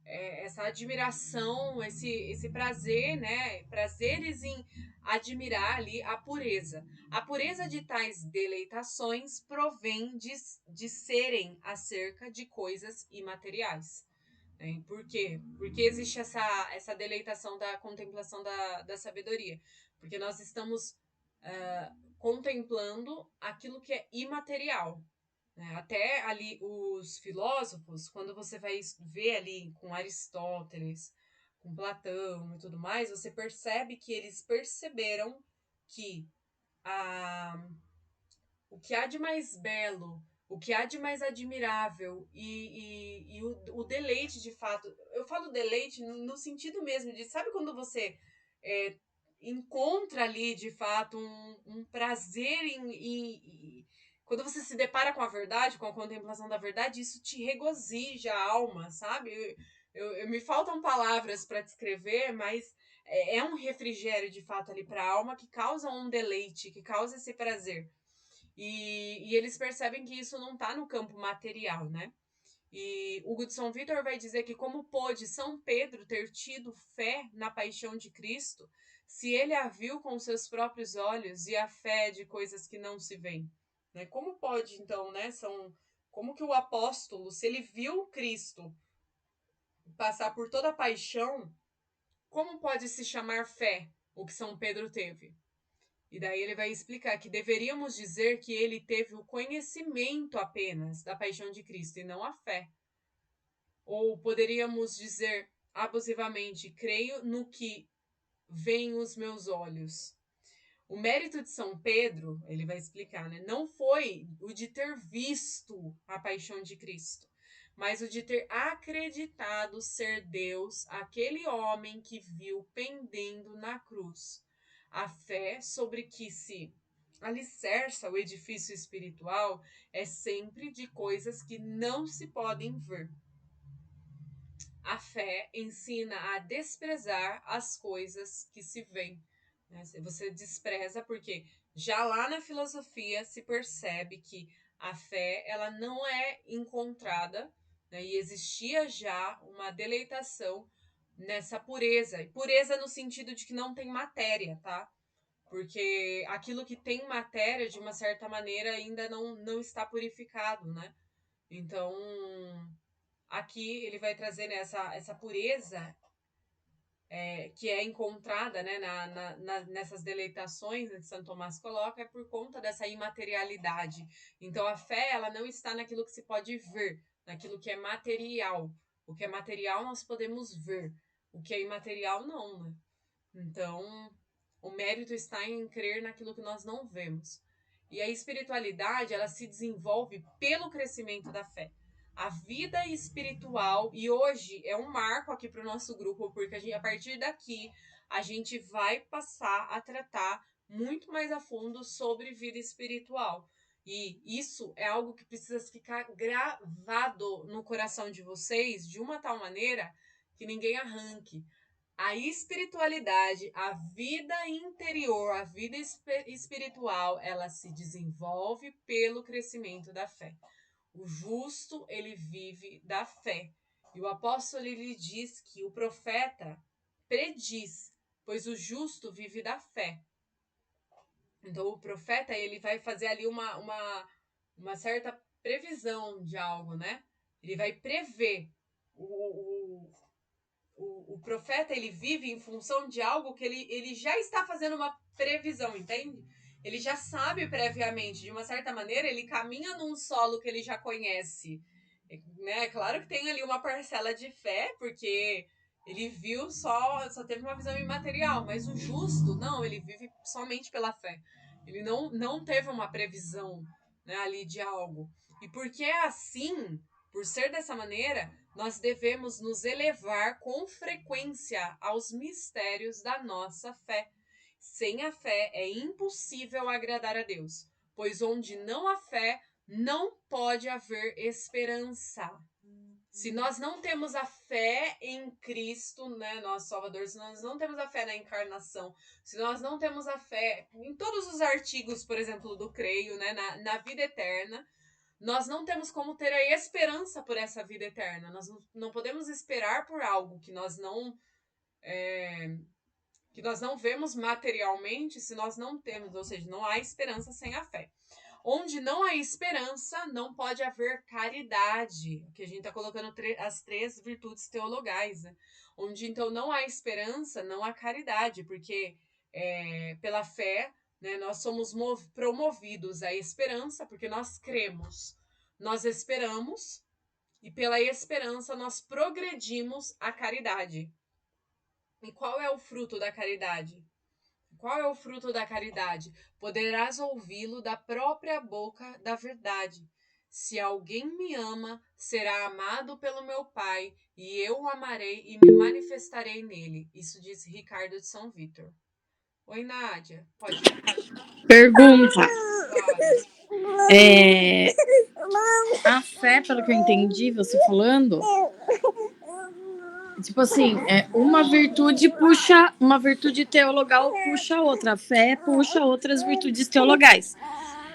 essa admiração, esse prazer, né? Prazeres em admirar ali a pureza. A pureza de tais deleitações provém de serem acerca de coisas imateriais. Né? Por quê? Porque existe essa deleitação da contemplação da sabedoria. Porque nós estamos contemplando aquilo que é imaterial. Né? Até ali os filósofos, quando você vai ver ali com Aristóteles, com Platão e tudo mais, você percebe que eles perceberam que a, o que há de mais belo, o que há de mais admirável e o deleite de fato. Eu falo deleite no sentido mesmo de, sabe quando você é, encontra ali de fato um prazer quando você se depara com a verdade, com a contemplação da verdade, isso te regozija a alma, sabe? Me faltam palavras para descrever, mas é um refrigério de fato ali para a alma que causa um deleite, que causa esse prazer. E eles percebem que isso não está no campo material, né? E Hugo de São Vítor vai dizer que como pôde São Pedro ter tido fé na paixão de Cristo, se ele a viu com seus próprios olhos e a fé de coisas que não se veem? Né? Como pode, então, né? Como que o apóstolo, se ele viu Cristo passar por toda a paixão, como pode se chamar fé o que São Pedro teve? E daí ele vai explicar que deveríamos dizer que ele teve o conhecimento apenas da paixão de Cristo e não a fé. Ou poderíamos dizer abusivamente, creio no que veem os meus olhos. O mérito de São Pedro, ele vai explicar, né, não foi o de ter visto a paixão de Cristo, mas o de ter acreditado ser Deus aquele homem que viu pendendo na cruz. A fé sobre que se alicerça o edifício espiritual é sempre de coisas que não se podem ver. A fé ensina a desprezar as coisas que se veem. Né? Você despreza porque já lá na filosofia se percebe que a fé ela não é encontrada, né? E existia já uma deleitação nessa pureza. E pureza no sentido de que não tem matéria, tá? Porque aquilo que tem matéria, de uma certa maneira, ainda não está purificado, né? Então, aqui ele vai trazer, né, essa pureza que é encontrada, né, nessas deleitações, né, que Santo Tomás coloca, é por conta dessa imaterialidade. Então a fé ela não está naquilo que se pode ver, naquilo que é material. O que é material nós podemos ver, o que é imaterial não, né? Então o mérito está em crer naquilo que nós não vemos. E a espiritualidade ela se desenvolve pelo crescimento da fé. A vida espiritual, e hoje é um marco aqui para o nosso grupo, porque a partir daqui a gente vai passar a tratar muito mais a fundo sobre vida espiritual. E isso é algo que precisa ficar gravado no coração de vocês de uma tal maneira que ninguém arranque. A espiritualidade, a vida interior, a vida espiritual, ela se desenvolve pelo crescimento da fé. O justo, ele vive da fé. E o apóstolo, ele diz que o profeta prediz, pois o justo vive da fé. Então, o profeta, ele vai fazer ali uma certa previsão de algo, né? Ele vai prever. O profeta, ele vive em função de algo que ele já está fazendo uma previsão, entende? Ele já sabe previamente, de uma certa maneira, ele caminha num solo que ele já conhece. Né? Claro que tem ali uma parcela de fé, porque ele viu só teve uma visão imaterial, mas o justo, não, ele vive somente pela fé. Ele não teve uma previsão, né, ali de algo. E porque é assim, por ser dessa maneira, nós devemos nos elevar com frequência aos mistérios da nossa fé. Sem a fé é impossível agradar a Deus, pois onde não há fé, não pode haver esperança. Se nós não temos a fé em Cristo, né, nosso Salvador, se nós não temos a fé na encarnação, se nós não temos a fé em todos os artigos, por exemplo, do creio, né, na vida eterna, nós não temos como ter a esperança por essa vida eterna. Nós não podemos esperar por algo que nós não vemos materialmente se nós não temos, ou seja, não há esperança sem a fé. Onde não há esperança, não pode haver caridade, que a gente está colocando as 3 virtudes teologais, né? Onde então não há esperança, não há caridade, porque pela fé, né, nós somos promovidos à esperança, porque nós cremos, nós esperamos, e pela esperança nós progredimos à caridade. E qual é o fruto da caridade? Qual é o fruto da caridade? Poderás ouvi-lo da própria boca da verdade. Se alguém me ama, será amado pelo meu Pai, e eu o amarei e me manifestarei nele. Isso diz Ricardo de São Vítor. Oi, Nádia. Pode. Pergunta. Claro. A fé, pelo que eu entendi você falando, tipo assim, uma virtude puxa, uma virtude teologal puxa outra, a fé puxa outras virtudes teologais.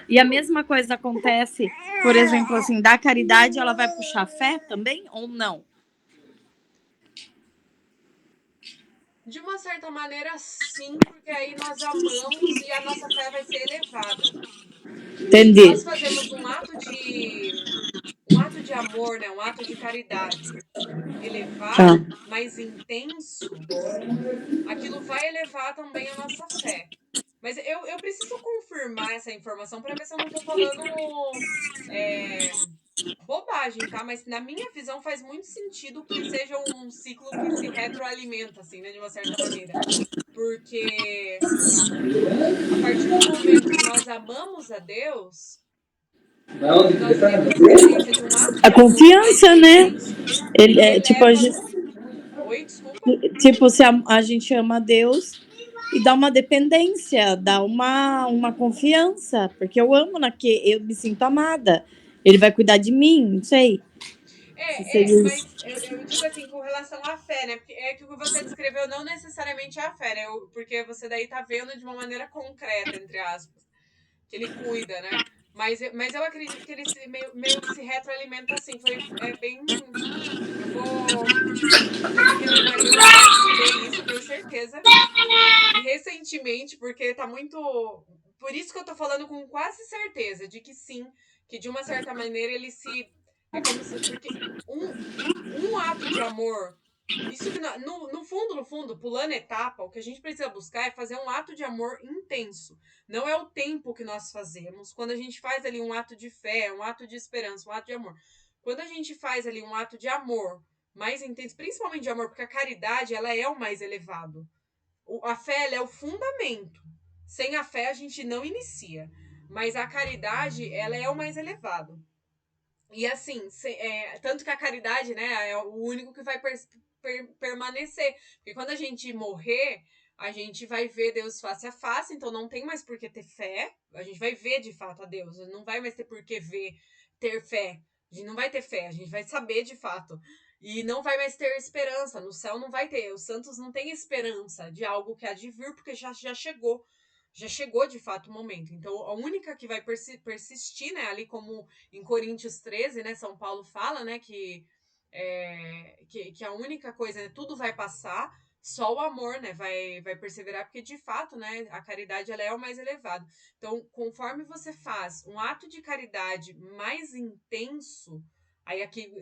E a mesma coisa acontece, por exemplo, assim, da caridade, ela vai puxar a fé também ou não? De uma certa maneira, sim, porque aí nós amamos e a nossa fé vai ser elevada. Se Entendi. nós fazemos um ato de amor, né, um ato de caridade Tá. elevado, mais intenso, aquilo vai elevar também a nossa fé. Mas eu preciso confirmar essa informação para ver se eu não estou falando bobagem, tá? Mas na minha visão faz muito sentido que seja um ciclo que se retroalimenta, assim, né? De uma certa maneira. Porque a partir do momento que nós amamos a Deus, que nós temos essa experiência de um ato A de amor mais confiança, né? intenso, Ele, tipo, a eleva. gente, Oi, desculpa. tipo, se a gente ama a Deus e dá uma dependência, dá uma confiança, porque eu amo eu me sinto amada. Ele vai cuidar de mim, não sei se seria isso. Mas eu digo assim, com relação à fé, né? Porque é que o que você descreveu não necessariamente é a fé, né? Porque você daí tá vendo de uma maneira concreta, entre aspas, que ele cuida, né? Mas eu acredito que ele meio que se retroalimenta assim. Bem. Eu vou ter que lembrar. Eu estudei isso, eu tenho certeza. E recentemente, porque tá muito. Por isso que eu tô falando com quase certeza de que sim, que de uma certa maneira ele se. É como se. Porque um ato de amor. Isso que no fundo, pulando etapa, o que a gente precisa buscar é fazer um ato de amor intenso. Não é o tempo que nós fazemos. Quando a gente faz ali um ato de fé, um ato de esperança, um ato de amor. Quando a gente faz ali um ato de amor mais intenso, principalmente de amor, porque a caridade ela é o mais elevado. A fé ela é o fundamento. Sem a fé a gente não inicia. Mas a caridade ela é o mais elevado. E assim, tanto que a caridade, né, é o único que vai permanecer. Porque quando a gente morrer, a gente vai ver Deus face a face, então não tem mais por que ter fé. A gente vai ver de fato a Deus. Não vai mais ter por que ter fé. A gente não vai ter fé, a gente vai saber de fato. E não vai mais ter esperança. No céu não vai ter. Os santos não têm esperança de algo que há de vir, porque já chegou. Já chegou de fato o momento. Então, a única que vai persistir, né, ali como em Coríntios 13, né, São Paulo fala, né, que a única coisa, né, tudo vai passar, só o amor, né, vai perseverar, porque de fato, né, a caridade ela é o mais elevado. Então, conforme você faz um ato de caridade mais intenso, aí aqui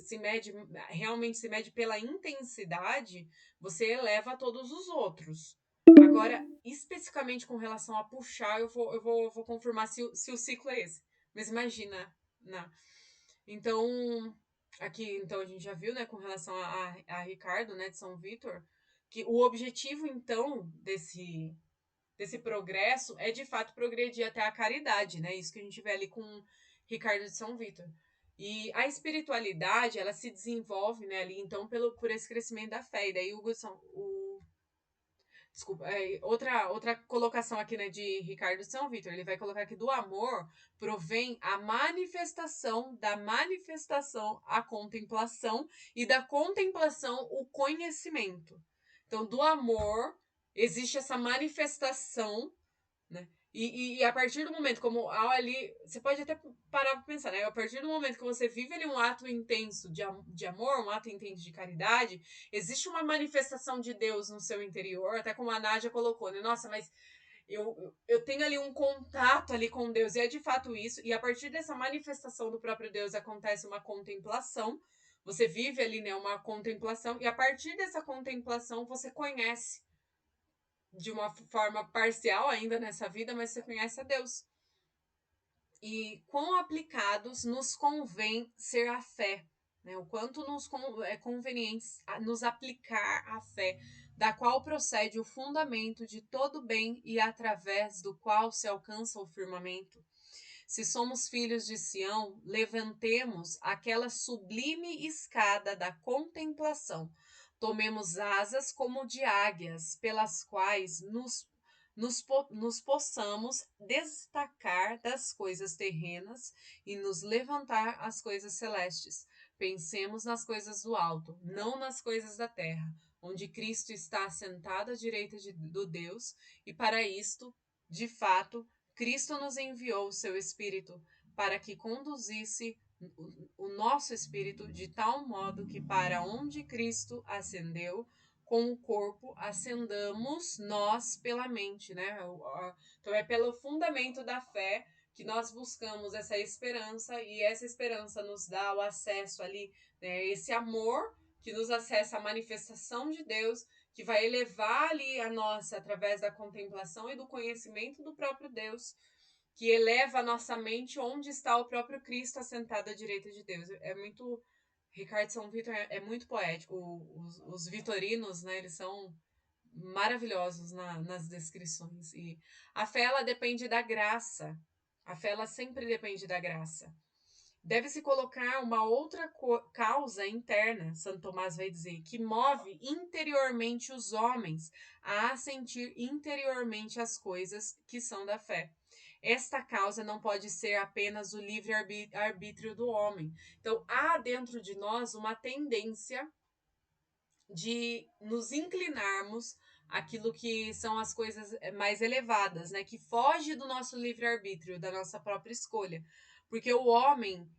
realmente se mede pela intensidade, você eleva todos os outros. Agora, especificamente com relação a puxar, eu vou confirmar se o ciclo é esse. Mas imagina, né? Então, aqui então a gente já viu, né, com relação a Ricardo, né, de São Vítor, que o objetivo, então, desse progresso é, de fato, progredir até a caridade, né? Isso que a gente vê ali com Ricardo de São Vítor. E a espiritualidade, ela se desenvolve, né, ali, então, por esse crescimento da fé. E daí Desculpa, outra colocação aqui, né, de Ricardo São Vítor, ele vai colocar que do amor provém a manifestação, da manifestação a contemplação e da contemplação o conhecimento. Então, do amor existe essa manifestação, né? E a partir do momento, como ali, você pode até parar pra pensar, né? A partir do momento que você vive ali um ato intenso de amor, um ato intenso de caridade, existe uma manifestação de Deus no seu interior, até como a Nádia colocou, né? Nossa, mas eu tenho ali um contato ali com Deus, e é de fato isso, e a partir dessa manifestação do próprio Deus acontece uma contemplação, você vive ali, né, uma contemplação, e a partir dessa contemplação você conhece de uma forma parcial ainda nessa vida, mas você conhece a Deus. E quão aplicados nos convém ser a fé, né? O quanto é conveniente nos aplicar a fé, da qual procede o fundamento de todo bem e através do qual se alcança o firmamento. Se somos filhos de Sião, levantemos aquela sublime escada da contemplação. Tomemos asas como de águias, pelas quais nos possamos destacar das coisas terrenas e nos levantar às coisas celestes. Pensemos nas coisas do alto, não nas coisas da terra, onde Cristo está assentado à direita do Deus, e para isto, de fato, Cristo nos enviou o seu Espírito para que conduzisse o nosso espírito de tal modo que para onde Cristo ascendeu, com o corpo ascendamos nós pela mente, né? Então é pelo fundamento da fé que nós buscamos essa esperança, e essa esperança nos dá o acesso ali, né? Esse amor que nos acessa a manifestação de Deus, que vai elevar ali a nossa através da contemplação e do conhecimento do próprio Deus, que eleva a nossa mente onde está o próprio Cristo assentado à direita de Deus. É muito... Ricardo São Vitor é muito poético. Os vitorinos, né, eles são maravilhosos nas descrições. E a fé, ela depende da graça. A fé, ela sempre depende da graça. Deve-se colocar uma outra causa interna, Santo Tomás vai dizer, que move interiormente os homens a sentir interiormente as coisas que são da fé. Esta causa não pode ser apenas o livre-arbítrio do homem. Então, há dentro de nós uma tendência de nos inclinarmos àquilo que são as coisas mais elevadas, né? Que foge do nosso livre-arbítrio, da nossa própria escolha. Porque o homem,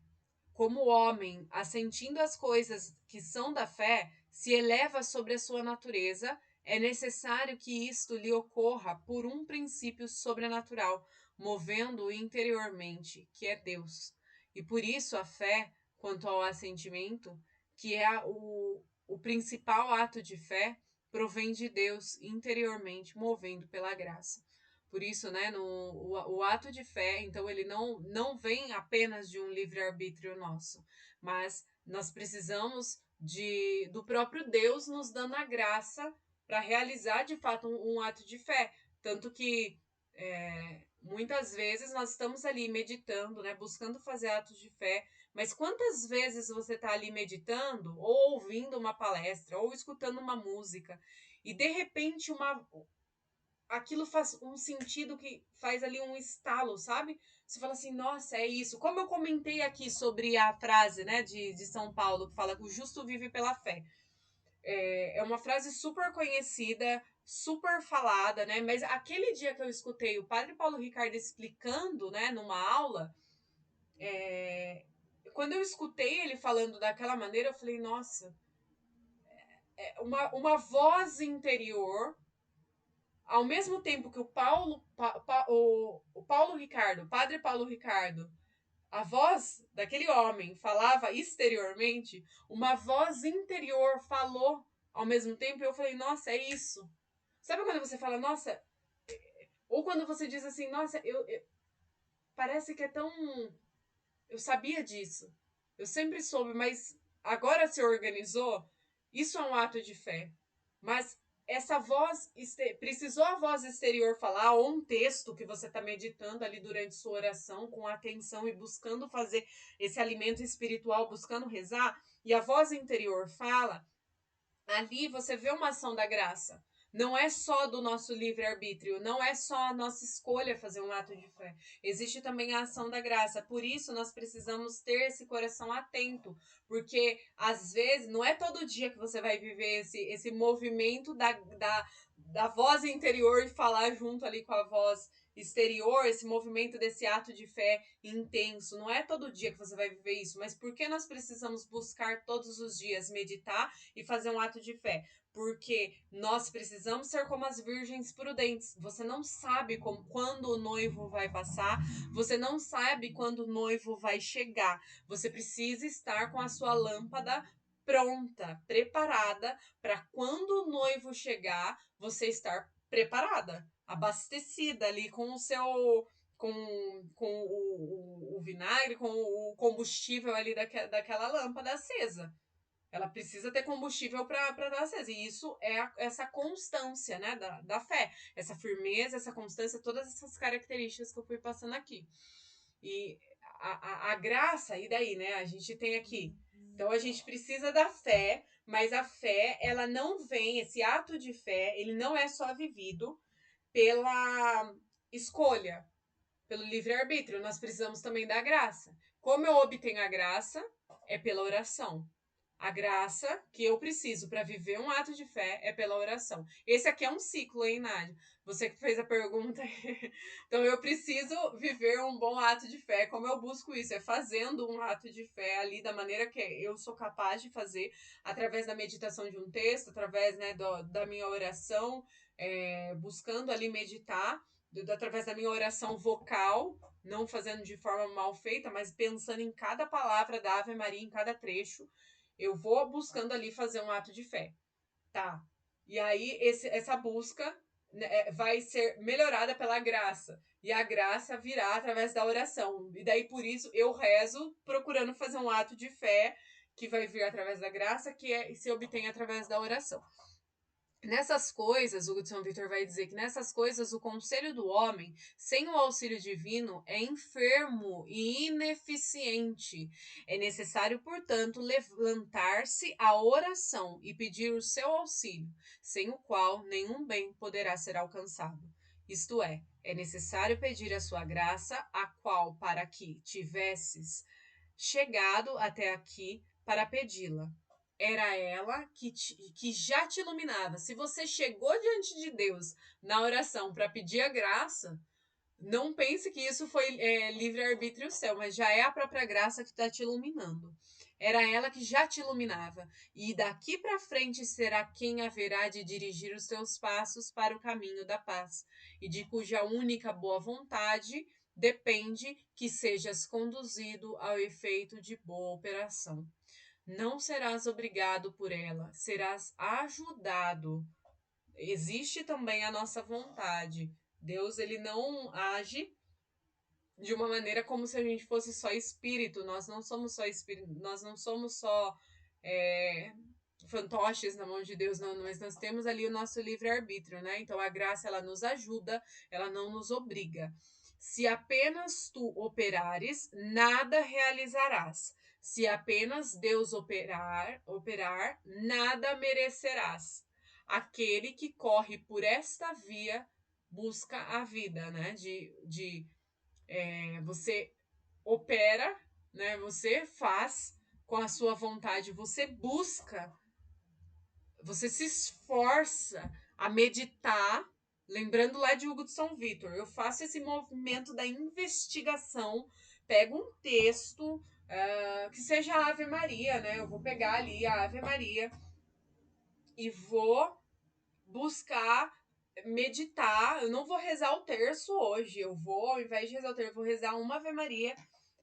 como homem, assentindo as coisas que são da fé, se eleva sobre a sua natureza, é necessário que isto lhe ocorra por um princípio sobrenatural, movendo-o interiormente, que é Deus. E por isso a fé, quanto ao assentimento, que é o principal ato de fé, provém de Deus interiormente, movendo pela graça. Por isso, né, o ato de fé, então, ele não vem apenas de um livre-arbítrio nosso, mas nós precisamos do próprio Deus nos dando a graça para realizar, de fato, um ato de fé. Tanto que muitas vezes nós estamos ali meditando, né, buscando fazer atos de fé, mas quantas vezes você está ali meditando, ou ouvindo uma palestra, ou escutando uma música, e de repente aquilo faz um sentido que faz ali um estalo, sabe? Você fala assim, nossa, é isso. Como eu comentei aqui sobre a frase, né, de São Paulo, que fala que o justo vive pela fé. É uma frase super conhecida, super falada, né? Mas aquele dia que eu escutei o Padre Paulo Ricardo explicando, né, numa aula, quando eu escutei ele falando daquela maneira, eu falei, nossa, uma voz interior, ao mesmo tempo que o Paulo Ricardo, o Padre Paulo Ricardo, a voz daquele homem falava exteriormente, uma voz interior falou ao mesmo tempo, e eu falei, nossa, é isso. Sabe quando você fala, nossa, ou quando você diz assim, nossa, parece que é tão... Eu sabia disso, eu sempre soube, mas agora se organizou. Isso é um ato de fé. Mas essa voz, precisou a voz exterior falar, ou um texto que você está meditando ali durante sua oração, com atenção e buscando fazer esse alimento espiritual, buscando rezar, e a voz interior fala, ali você vê uma ação da graça. Não é só do nosso livre-arbítrio, não é só a nossa escolha fazer um ato de fé. Existe também a ação da graça. Por isso, nós precisamos ter esse coração atento. Porque, às vezes, não é todo dia que você vai viver esse movimento da voz interior e falar junto ali com a voz exterior, esse movimento desse ato de fé intenso. Não é todo dia que você vai viver isso, mas por que nós precisamos buscar todos os dias meditar e fazer um ato de fé? Porque nós precisamos ser como as virgens prudentes. Você não sabe quando o noivo vai passar, você não sabe quando o noivo vai chegar. Você precisa estar com a sua lâmpada pronta, preparada, para quando o noivo chegar, você estar preparada, abastecida ali com o seu. Com o vinagre, com o combustível ali daquela lâmpada acesa. Ela precisa ter combustível para estar acesa. E isso é essa constância, né, da fé. Essa firmeza, essa constância, todas essas características que eu fui passando aqui. E a graça, e daí, né? A gente tem aqui. Então a gente precisa da fé, mas a fé, ela não vem, esse ato de fé, ele não é só vivido pela escolha, pelo livre-arbítrio. Nós precisamos também da graça. Como eu obtenho a graça? É pela oração. A graça que eu preciso para viver um ato de fé é pela oração. Esse aqui é um ciclo, hein, Nádia? Você que fez a pergunta. Então, eu preciso viver um bom ato de fé. Como eu busco isso? É fazendo um ato de fé ali da maneira que eu sou capaz de fazer, através da meditação de um texto, através, né, da minha oração, buscando ali meditar, através da minha oração vocal, não fazendo de forma mal feita, mas pensando em cada palavra da Ave Maria, em cada trecho. Eu vou buscando ali fazer um ato de fé, tá? E aí essa busca, né, vai ser melhorada pela graça. E a graça virá através da oração. E daí por isso eu rezo procurando fazer um ato de fé que vai vir através da graça, que se obtém através da oração. Nessas coisas, o Hudson Victor vai dizer que nessas coisas o conselho do homem, sem o auxílio divino, é enfermo e ineficiente. É necessário, portanto, levantar-se à oração e pedir o seu auxílio, sem o qual nenhum bem poderá ser alcançado. Isto é necessário pedir a sua graça, a qual, para que tivesses chegado até aqui para pedi-la. Era ela que já te iluminava. Se você chegou diante de Deus na oração para pedir a graça, não pense que isso foi livre-arbítrio seu, mas já é a própria graça que está te iluminando. Era ela que já te iluminava. E daqui para frente será quem haverá de dirigir os teus passos para o caminho da paz, e de cuja única boa vontade depende que sejas conduzido ao efeito de boa operação. Não serás obrigado por ela, serás ajudado. Existe também a nossa vontade. Deus, ele não age de uma maneira como se a gente fosse só espírito. Nós não somos só espírito, nós não somos só fantoches na mão de Deus, não, mas nós temos ali o nosso livre-arbítrio, né? Então a graça, ela nos ajuda, ela não nos obriga. Se apenas tu operares, nada realizarás. Se apenas Deus operar, nada merecerás. Aquele que corre por esta via busca a vida, né? Você opera, né? Você faz com a sua vontade, você busca, você se esforça a meditar, lembrando lá de Hugo de São Vitor. Eu faço esse movimento da investigação, pego um texto que seja a Ave Maria, né? Eu vou pegar ali a Ave Maria e vou buscar meditar. Eu não vou rezar o terço hoje. Eu vou, ao invés de rezar o terço, eu vou rezar uma Ave Maria.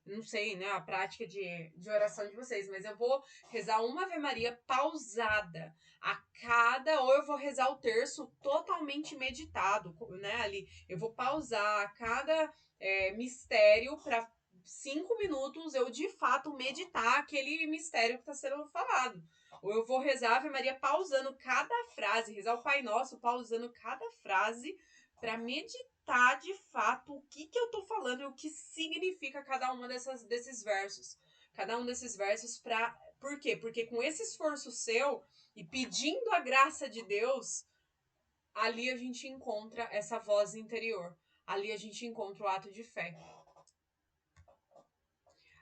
Não sei, né, a prática de oração de vocês, mas eu vou rezar uma Ave Maria pausada a cada, ou eu vou rezar o terço totalmente meditado, né, ali. Eu vou pausar a cada mistério para 5 minutos eu de fato meditar aquele mistério que está sendo falado. Ou eu vou rezar a Ave Maria pausando cada frase, rezar o Pai Nosso pausando cada frase para meditar de fato o que eu tô falando e o que significa cada uma desses versos. Cada um desses versos para... Por quê? Porque com esse esforço seu e pedindo a graça de Deus, ali a gente encontra essa voz interior. Ali a gente encontra o ato de fé.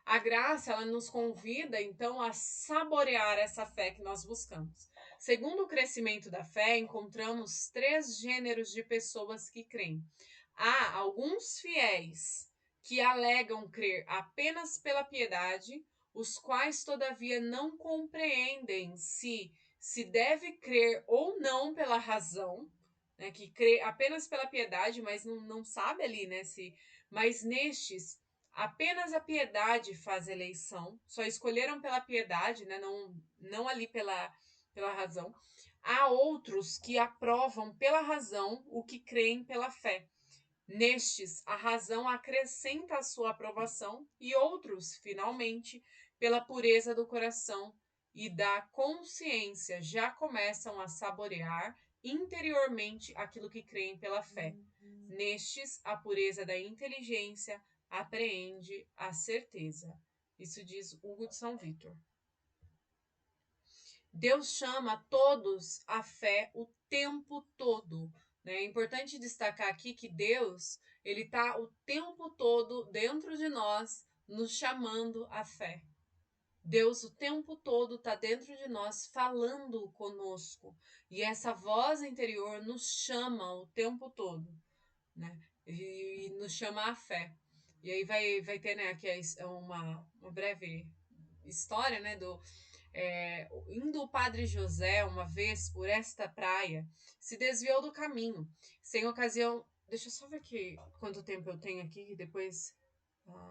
A graça, ela nos convida, então, a saborear essa fé que nós buscamos. Segundo o crescimento da fé, encontramos 3 gêneros de pessoas que creem. Há alguns fiéis que alegam crer apenas pela piedade, os quais, todavia, não compreendem se deve crer ou não pela razão, né, que crê apenas pela piedade, mas não sabe ali, né, mas nestes, apenas a piedade faz eleição, só escolheram pela piedade, né, não ali pela razão. Há outros que aprovam pela razão o que creem pela fé. Nestes, a razão acrescenta a sua aprovação, e outros, finalmente, pela pureza do coração e da consciência, já começam a saborear interiormente aquilo que creem pela fé. Nestes, a pureza da inteligência apreende a certeza. Isso diz Hugo de São Vítor. Deus chama todos à fé o tempo todo. Né? É importante destacar aqui que Deus, ele está o tempo todo dentro de nós, nos chamando à fé. Deus o tempo todo está dentro de nós, falando conosco. E essa voz interior nos chama o tempo todo, né? E nos chama à fé. E aí vai ter, né, aqui uma breve história, né, indo o padre José uma vez por esta praia, se desviou do caminho, sem ocasião. Deixa eu só ver aqui quanto tempo eu tenho aqui, depois.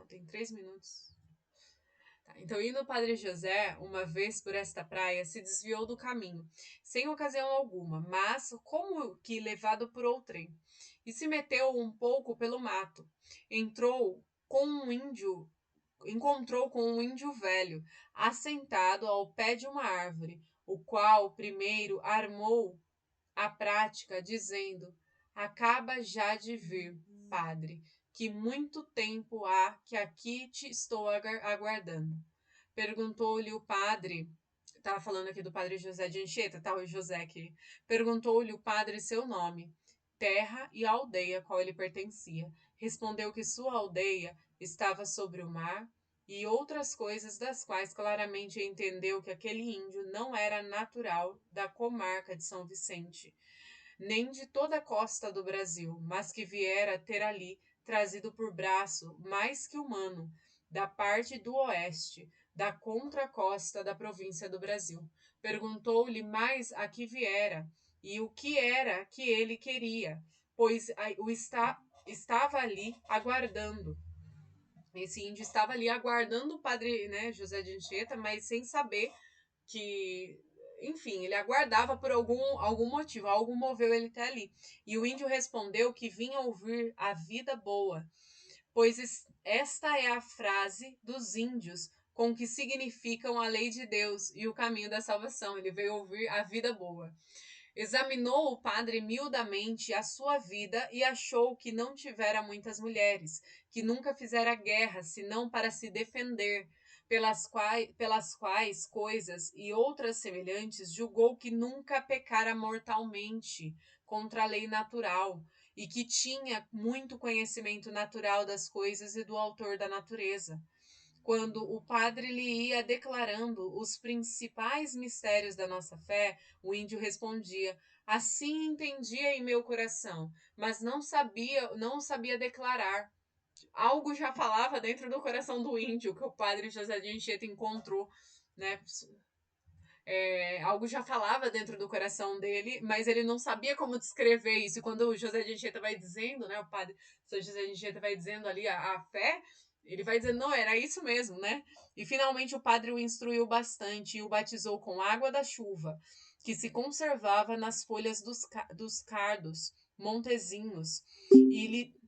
Tem 3 minutos. Tá, então, indo o padre José uma vez por esta praia, se desviou do caminho, sem ocasião alguma, mas como que levado por outrem, e se meteu um pouco pelo mato. Encontrou com um índio velho, assentado ao pé de uma árvore, o qual primeiro armou a prática, dizendo: acaba já de vir, padre, que muito tempo há que aqui te estou aguardando. Perguntou-lhe o padre, estava falando aqui do padre José de Anchieta, tá o José aqui. Perguntou-lhe o padre seu nome, terra e aldeia a qual ele pertencia. Respondeu que sua aldeia estava sobre o mar e outras coisas das quais claramente entendeu que aquele índio não era natural da comarca de São Vicente, nem de toda a costa do Brasil, mas que viera ter ali, trazido por braço mais que humano, da parte do oeste, da contracosta da província do Brasil. Perguntou-lhe mais a que viera e o que era que ele queria, pois estava ali aguardando. Esse índio estava ali aguardando o padre, né, José de Anchieta, mas sem saber que, enfim, ele aguardava por algum motivo, algo moveu ele até ali. E o índio respondeu que vinha ouvir a vida boa, pois esta é a frase dos índios com que significam a lei de Deus e o caminho da salvação. Ele veio ouvir a vida boa. Examinou o padre miudamente a sua vida e achou que não tivera muitas mulheres, que nunca fizera guerra, senão para se defender, pelas quais coisas e outras semelhantes julgou que nunca pecara mortalmente contra a lei natural, e que tinha muito conhecimento natural das coisas e do autor da natureza. Quando o padre lhe ia declarando os principais mistérios da nossa fé, o índio respondia: assim entendia em meu coração, mas não sabia declarar. Algo já falava dentro do coração do índio que o padre José de Anchieta encontrou, né? Algo já falava dentro do coração dele, mas ele não sabia como descrever isso. E quando o José de Anchieta vai dizendo, né, o padre José de Anchieta vai dizendo ali a fé, ele vai dizendo, não, era isso mesmo, né? E finalmente o padre o instruiu bastante e o batizou com água da chuva, que se conservava nas folhas dos cardos, montezinhos, e lhe